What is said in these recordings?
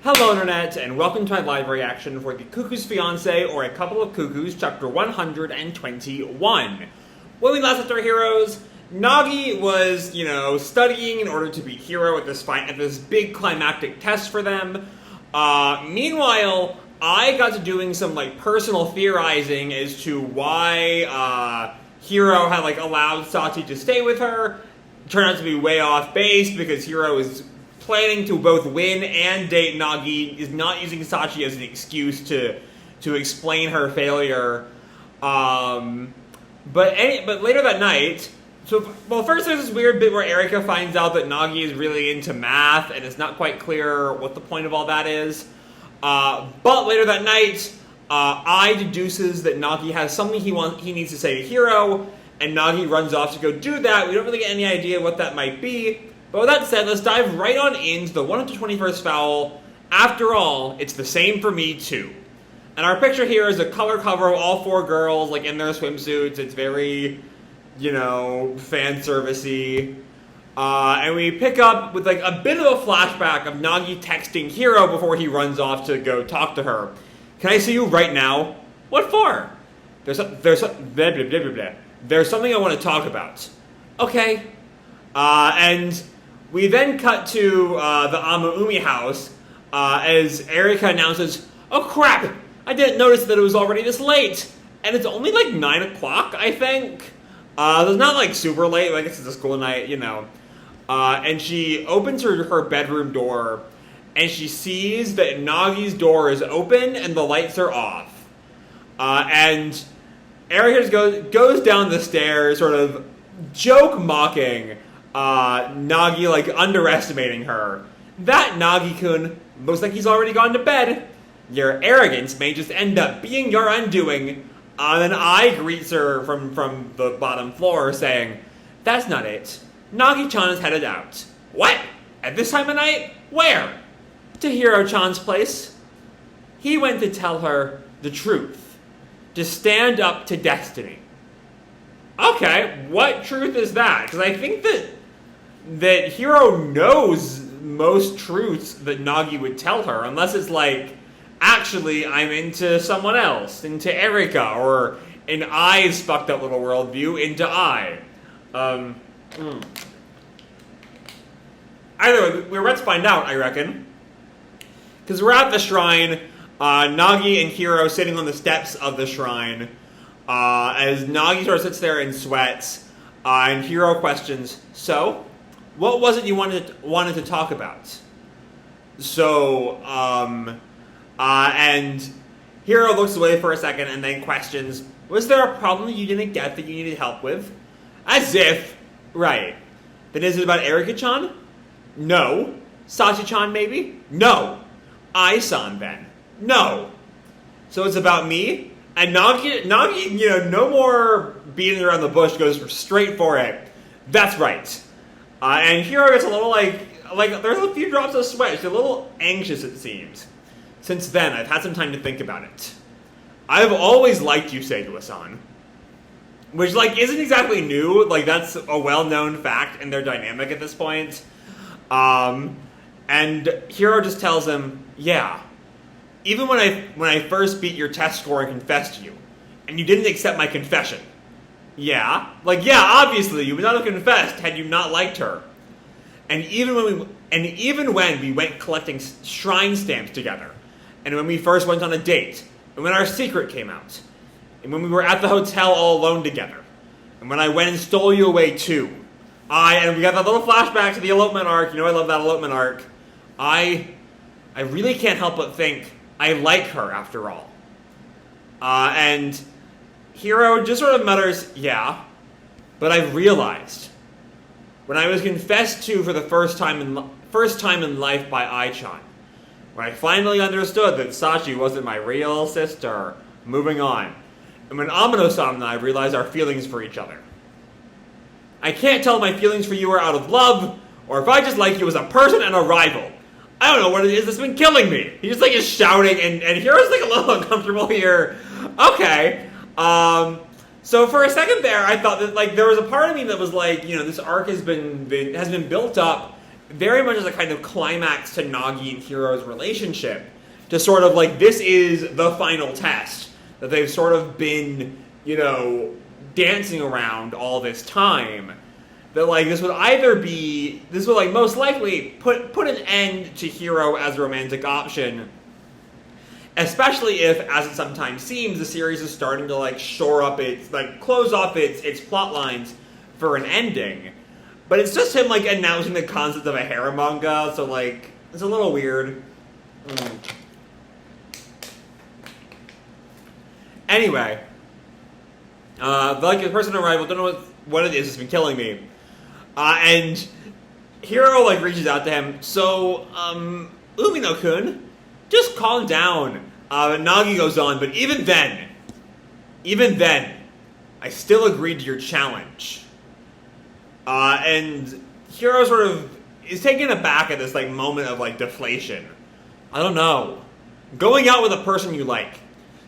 Hello Internet, and welcome to my live reaction for the Cuckoo's Fiancee, or A Couple of Cuckoos, chapter 121. When we last left our heroes, Nagi was, studying in order to beat Hiro at this big climactic test for them. Meanwhile, I got to doing some, personal theorizing as to why, Hiro had, allowed Sachi to stay with her. Turned out to be way off base, because Hiro is planning to both win and date Nagi, is not using Sachi as an excuse to explain her failure. But later that night, first there's this weird bit where Erika finds out that Nagi is really into math, and it's not quite clear what the point of all that is. But later that night, Ai deduces that Nagi has something he needs to say to Hiro, and Nagi runs off to go do that. We don't really get any idea what that might be. But with that said, let's dive right on into the 121st foul. After all, it's the same for me too. And our picture here is a color cover of all four girls, in their swimsuits. It's very, fan servicey. And we pick up with a bit of a flashback of Nagi texting Hiro before he runs off to go talk to her. Can I see you right now? What for? There's something I want to talk about. Okay. And we then cut to the Amaumi house as Erika announces, "Oh crap! I didn't notice that it was already this late, and it's only 9 o'clock, I think. So it's not super late. I guess it's a school night, And she opens her bedroom door, and she sees that Nagi's door is open and the lights are off. And Erika goes down the stairs, sort of joke mocking Nagi, underestimating her. That Nagi-kun looks like he's already gone to bed. Your arrogance may just end up being your undoing. Then Ai greets her from the bottom floor, saying, "That's not it. Nagi-chan is headed out." "What? At this time of night? Where?" "To Hiro-chan's place. He went to tell her the truth. To stand up to destiny." Okay, what truth is that? Because I think that Hiro knows most truths that Nagi would tell her, unless it's actually, I'm into someone else, into Erika, or in Ai's fucked up little worldview, into Ai. Either way, we're about to find out, I reckon. Because we're at the shrine, Nagi and Hiro sitting on the steps of the shrine, as Nagi sort of sits there and sweats, and Hiro questions, "So, what was it you wanted to talk about?" And Hiro looks away for a second and then questions, "Was there a problem you didn't get that you needed help with?" As if, right. Then is it about Erika-chan? No. Sachi-chan maybe? No. Ai-san then? No. So it's about me? And Nagi, no more beating around the bush, goes straight for it. "That's right." And Hiro gets a little there's a few drops of sweat. She's a little anxious, it seems. "Since then, I've had some time to think about it. I've always liked you, Seigua-san." Which, isn't exactly new. That's a well-known fact in their dynamic at this point. And Hiro just tells him, "Yeah. Even when I first beat your test score and confessed to you, and you didn't accept my confession. Yeah? Yeah, obviously, you would not have confessed had you not liked her. And even when we went collecting shrine stamps together, and when we first went on a date, and when our secret came out, and when we were at the hotel all alone together, and when I went and stole you away too, and we got that little flashback to the elopement arc. I love that elopement arc. I really can't help but think I like her after all." And Hiro just sort of mutters, "Yeah, but I've realized, when I was confessed to for the first time in life by Ai-chan, when I finally understood that Sachi wasn't my real sister, moving on, and when Amano-san and I realized our feelings for each other. I can't tell my feelings for you are out of love, or if I just like you as a person and a rival. I don't know what it is that's been killing me." He just is shouting, and Hiro's a little uncomfortable here. Okay. So for a second there, I thought that there was a part of me that was this arc has been built up, very much as a kind of climax to Nagi and Hiro's relationship. To sort of like, this is the final test that they've sort of been, dancing around all this time. That like, this would like most likely put an end to Hiro as a romantic option. Especially if, as it sometimes seems, the series is starting to like close off its plot lines for an ending. But it's just him like announcing the concept of a harem manga, so like, it's a little weird. Anyway, the person on arrival, don't know what it is, it's been killing me. And Hiro, like, reaches out to him, so, Umino-kun, just calm down. Nagi goes on, but even then, I still agreed to your challenge. And Hiro sort of is taken aback at this, like, moment of, like, deflation. I don't know. Going out with a person you like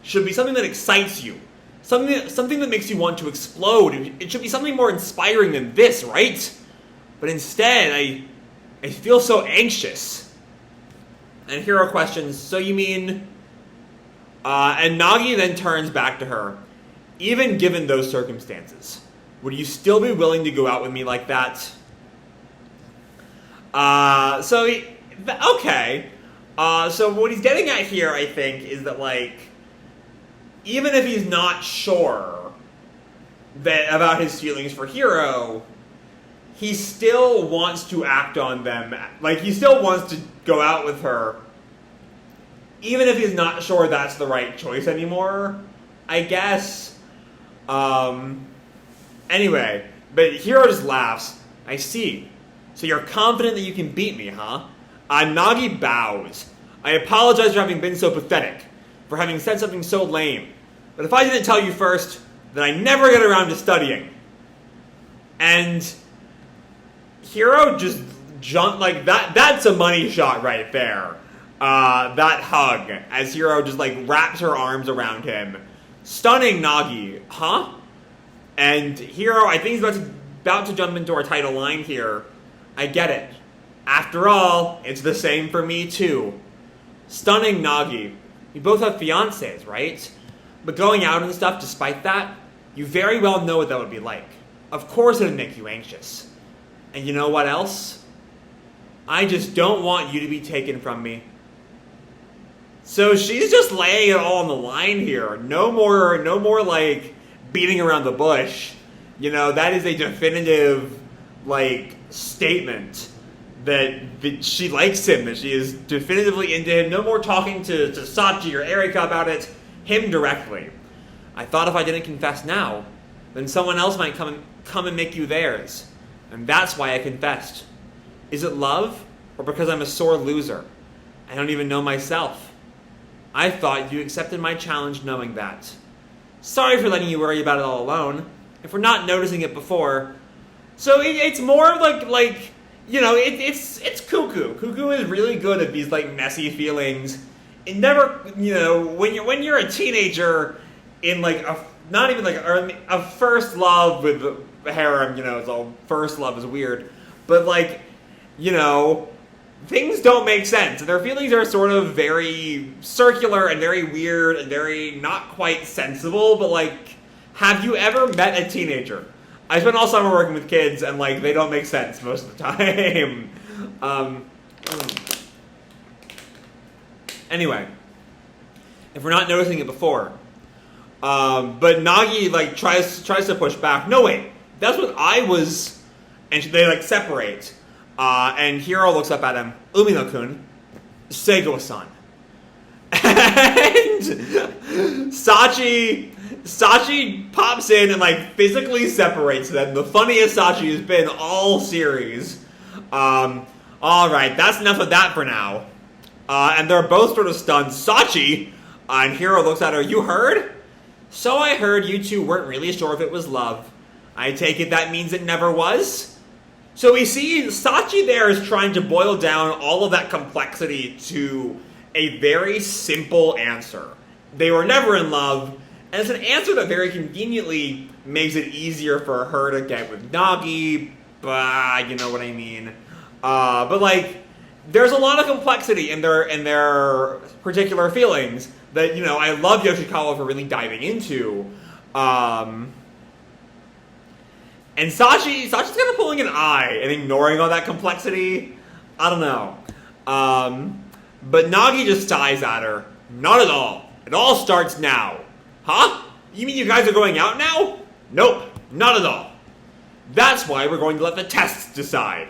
should be something that excites you. Something that makes you want to explode. It should be something more inspiring than this, right? But instead, I feel so anxious. And Hiro questions, so you mean... and Nagi then turns back to her. Even given those circumstances, would you still be willing to go out with me like that? Okay. So what he's getting at here, I think, is that, like, even if he's not sure about his feelings for Hiro, he still wants to act on them. Like, he still wants to go out with her, even if he's not sure that's the right choice anymore, I guess. Anyway, but Hiro just laughs. I see. So you're confident that you can beat me, huh? Nagi bows. I apologize for having been so pathetic, for having said something so lame. But if I didn't tell you first, then I never get around to studying. And Hiro just jumped, like, that's a money shot right there. That hug, as Hiro just, like, wraps her arms around him. Stunning Nagi, huh? And Hiro, I think he's about to jump into our title line here. I get it. After all, it's the same for me too. Stunning Nagi. You both have fiancés, right? But going out and stuff, despite that, you very well know what that would be like. Of course it'd make you anxious. And you know what else? I just don't want you to be taken from me. So she's just laying it all on the line here. No more like beating around the bush. That is a definitive, like, statement that she likes him, that she is definitively into him. No more talking to Sachi or Erika about it. Him directly. I thought if I didn't confess now, then someone else might come and make you theirs. And that's why I confessed. Is it love, or because I'm a sore loser? I don't even know myself. I thought you accepted my challenge knowing that. Sorry for letting you worry about it all alone. If we're not noticing it before. So it's more like it's Cuckoo. Cuckoo is really good at these, like, messy feelings. It never, when you're a teenager in, like, not even like a first love with a harem, it's all first love is weird, but, like, things don't make sense. Their feelings are sort of very circular and very weird and very not quite sensible, but, like, have you ever met a teenager? I spent all summer working with kids, and, like, they don't make sense most of the time. Anyway, if we're not noticing it before, but Nagi, like, tries to push back. No, wait, that's what I was, and they, like, separate. And Hiro looks up at him. Umino-kun, Seigo-san. And Sachi pops in and, like, physically separates them. The funniest Sachi has been all series. Alright, that's enough of that for now. And they're both sort of stunned. Sachi, and Hiro looks at her. You heard? So I heard you two weren't really sure if it was love. I take it that means it never was? So we see Sachi there is trying to boil down all of that complexity to a very simple answer. They were never in love, and it's an answer that very conveniently makes it easier for her to get with Nagi, but you know what I mean. But like, there's a lot of complexity in their particular feelings that, you know, I love Yoshikawa for really diving into. And Sachi's kind of pulling an eye and ignoring all that complexity. I don't know. But Nagi just sighs at her. Not at all. It all starts now. Huh? You mean you guys are going out now? Nope, not at all. That's why we're going to let the tests decide.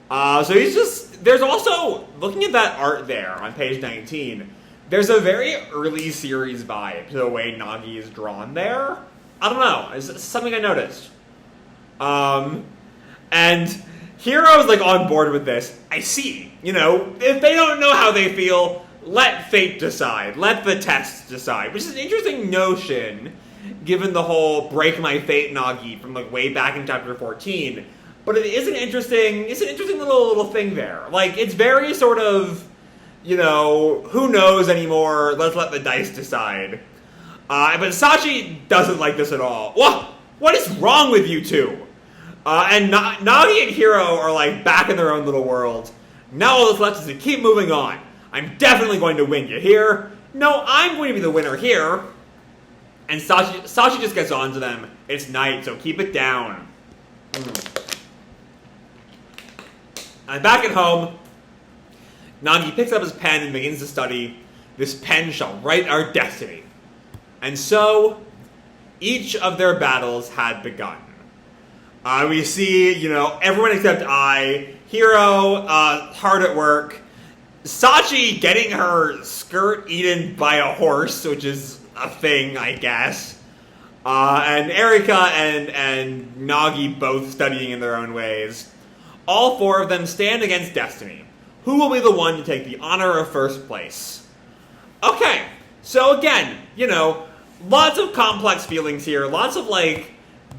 So he's just... There's also... Looking at that art there on page 19, there's a very early series vibe to the way Nagi is drawn there. I don't know. It's something I noticed. And Hiro's like on board with this. I see. You know, if they don't know how they feel, let fate decide. Let the tests decide. Which is an interesting notion, given the whole break my fate Nagi from like way back in chapter 14. But it is an interesting little thing there. Like, it's very sort of, you know, who knows anymore, let's let the dice decide. But Sachi doesn't like this at all. What is wrong with you two? And Nagi and Hiro are like back in their own little world. Now all that's left is to keep moving on. I'm definitely going to win, you hear? No, I'm going to be the winner here. And Sachi just gets on to them. It's night, so keep it down. I'm back at home. Nagi picks up his pen and begins to study. This pen shall write our destiny. And so, each of their battles had begun. We see, you know, everyone except Hiro, hard at work. Sachi getting her skirt eaten by a horse, which is a thing, I guess. And Erika and Nagi both studying in their own ways. All four of them stand against destiny. Who will be the one to take the honor of first place? Okay, so again, you know, lots of complex feelings here. Lots of, like,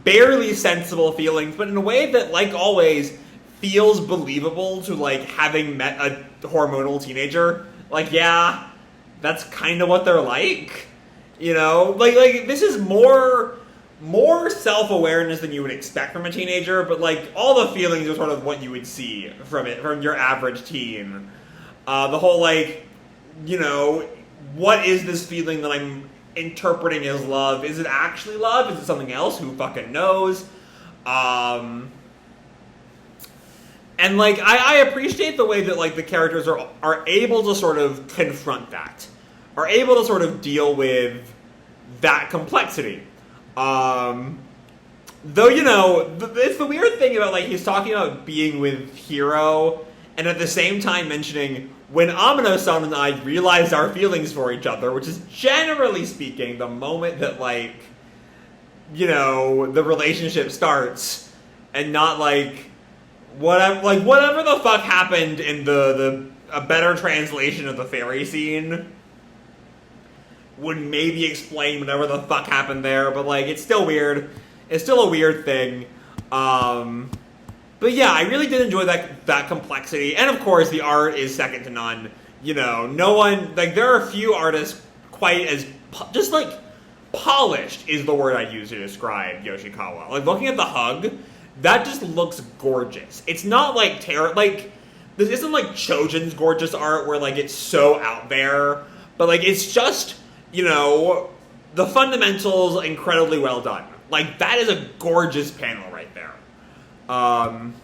barely sensible feelings, but in a way that, like always, feels believable to, like, having met a hormonal teenager. Like, yeah, that's kind of what they're like. You know? Like this is more self-awareness than you would expect from a teenager, but, like, all the feelings are sort of what you would see from your average teen. The whole, like, you know, what is this feeling that I'm interpreting as love? Is it actually love? Is it something else? Who fucking knows? And, like, I appreciate the way that, like, the characters are able to sort of confront that. Are able to sort of deal with that complexity. Though, you know, it's the weird thing about, like, he's talking about being with Hiro, and at the same time mentioning, when Amino-san and I realized our feelings for each other, which is, generally speaking, the moment that, like, you know, the relationship starts, and not, like, whatever the fuck happened in a better translation of the fairy scene would maybe explain whatever the fuck happened there, but, like, it's still weird. It's still a weird thing. But yeah, I really did enjoy that complexity, and of course, the art is second to none. You know, no one, like, there are few artists quite as, just, like, polished is the word I'd use to describe Yoshikawa. Like, looking at the hug, that just looks gorgeous. It's not, like, like, this isn't, like, Chojin's gorgeous art where, like, it's so out there, but, like, it's just, you know, the fundamentals incredibly well done. Like, that is a gorgeous panel right there. And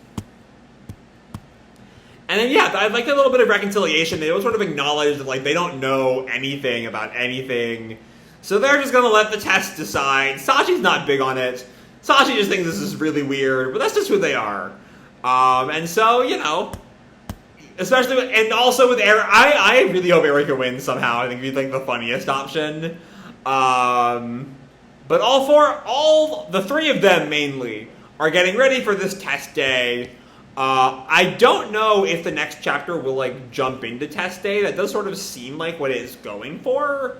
then, yeah, I like a little bit of reconciliation. They don't sort of acknowledge that, like, they don't know anything about anything. So they're just gonna let the test decide. Sachi's not big on it. Sachi just thinks this is really weird, but that's just who they are. And so, you know, especially, and also with Erika, I really hope Erika wins somehow. I think it'd be, like, the funniest option. But all the three of them mainly are getting ready for this test day. I don't know if the next chapter will, like, jump into test day. That does sort of seem like what it's going for.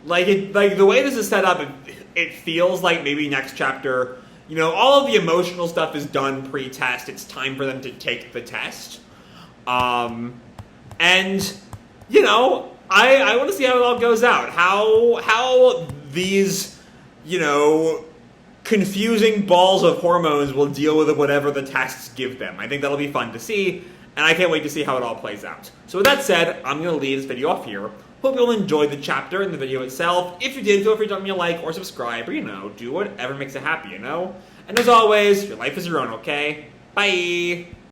Like the way this is set up, it feels like maybe next chapter, you know, all of the emotional stuff is done pre-test. It's time for them to take the test. And, you know, I want to see how it all goes out. How these, you know, confusing balls of hormones will deal with whatever the tasks give them. I think that'll be fun to see, and I can't wait to see how it all plays out. So with that said, I'm going to leave this video off here. Hope you'll enjoy the chapter and the video itself. If you did, feel free to drop me a like or subscribe, or, do whatever makes you happy, And as always, your life is your own, okay? Bye!